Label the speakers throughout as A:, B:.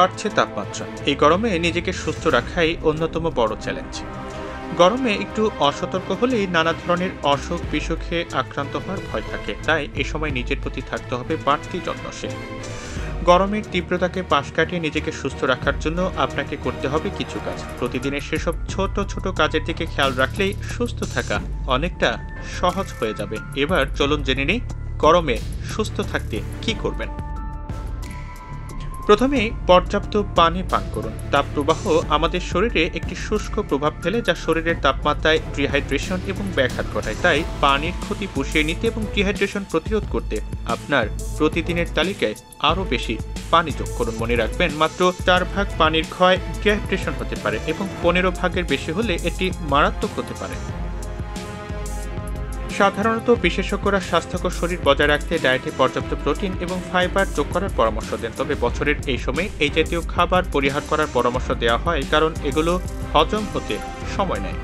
A: বাড়ছে তাপমাত্রা। এই গরমে নিজেকে সুস্থ রাখাই অন্যতম বড় চ্যালেঞ্জ। গরমে একটু অসতর্ক হলেই নানা ধরনের অসুখ বিসুখে আক্রান্ত হওয়ার ভয় থাকে, তাই এ সময় নিজের প্রতি থাকতে হবে বাড়তি যত্নশীল। গরমের তীব্রতাকে পাশ কাটিয়ে নিজেকে সুস্থ রাখার জন্য আপনাকে করতে হবে কিছু কাজ। প্রতিদিনের সেসব ছোট ছোট কাজের দিকে খেয়াল রাখলেই সুস্থ থাকা অনেকটা সহজ হয়ে যাবে। এবার চলুন জেনে নিই গরমে সুস্থ থাকতে কি করবেন। প্রথমেই পর্যাপ্ত পানি পান করুন। তাপ প্রবাহ আমাদের শরীরে একটি শুষ্ক প্রভাব ফেলে, যা শরীরের তাপমাত্রায় ডিহাইড্রেশন এবং ব্যাঘাত ঘটায়। তাই পানির ক্ষতি পুষিয়ে নিতে এবং ডিহাইড্রেশন প্রতিরোধ করতে আপনার প্রতিদিনের তালিকায় আরও বেশি পানি যোগ করুন। মনে রাখবেন, মাত্র 4 ভাগ পানির ক্ষয় ডিহাইড্রেশন হতে পারে এবং 15 ভাগের বেশি হলে এটি মারাত্মক হতে পারে। সাধারণত বিশেষজ্ঞরা স্বাস্থ্যকর শরীর বজায় রাখতে ডায়েটে পর্যাপ্ত প্রোটিন এবং ফাইবার যোগ করার পরামর্শ দেন। তবে বছরের এই সময়ে এই জাতীয় খাবার পরিহার করার পরামর্শ দেওয়া হয়, কারণ এগুলো হজম হতে সময় নেয়।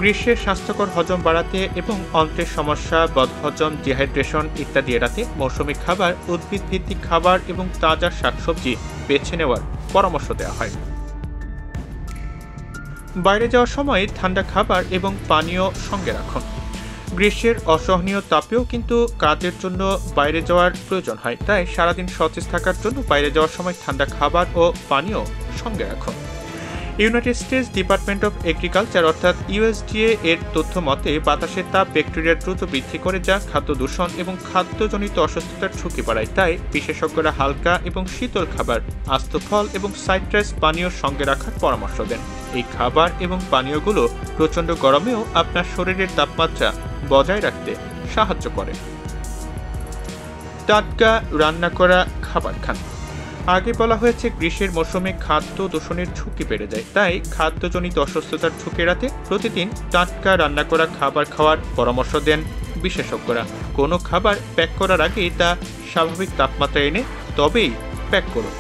A: গ্রীষ্মে স্বাস্থ্যকর হজম বাড়াতে এবং অন্ত্রের সমস্যা, বদহজম, ডিহাইড্রেশন ইত্যাদি এড়াতে মৌসুমী খাবার, উদ্ভিদ ভিত্তিক খাবার এবং তাজা শাকসবজি বেছে নেওয়ার পরামর্শ দেওয়া হয়। বাইরে যাওয়ার সময় ঠান্ডা খাবার এবং পানীয় সঙ্গে রাখুন। গ্রীষ্মের অসহনীয় তাপেও কিন্তু কাজের জন্য বাইরে যাওয়ার প্রয়োজন হয়, তাই সারাদিন সতেজ থাকার জন্য বাইরে যাওয়ার সময় ঠান্ডা খাবার ও পানীয় সঙ্গে রাখুন। United states department of agriculture অর্থাৎ ইউএসডিএ এর তথ্য মতে বাতাসের তাপ ব্যাকটেরিয়ার দ্রুত বৃদ্ধি করে, যা খাদ্য দূষণ এবং খাদ্যজনিত অসুস্থতার ঝুঁকি বাড়ায়। তাই বিশেষজ্ঞরা হালকা এবং শীতল খাবার, আস্ত ফল এবং সাইট্রাস পানীয় সঙ্গে রাখার পরামর্শ দেন। এই খাবার এবং পানীয়গুলো প্রচণ্ড গরমেও আপনার শরীরের তাপমাত্রা বজায় রাখতে সাহায্য করে। টাটকা রান্না করা খাবার খান। আগে বলা হয়েছে, গ্রীষ্মের মৌসুমে খাদ্য দূষণের ঝুঁকি বেড়ে যায়, তাই খাদ্যজনিত অসুস্থতার ঝুঁকি এড়াতে প্রতিদিন টাটকা রান্না করা খাবার খাওয়ার পরামর্শ দেন বিশেষজ্ঞরা। কোনো খাবার প্যাক করার আগে তা স্বাভাবিক তাপমাত্রায় এনে তবেই প্যাক করুন।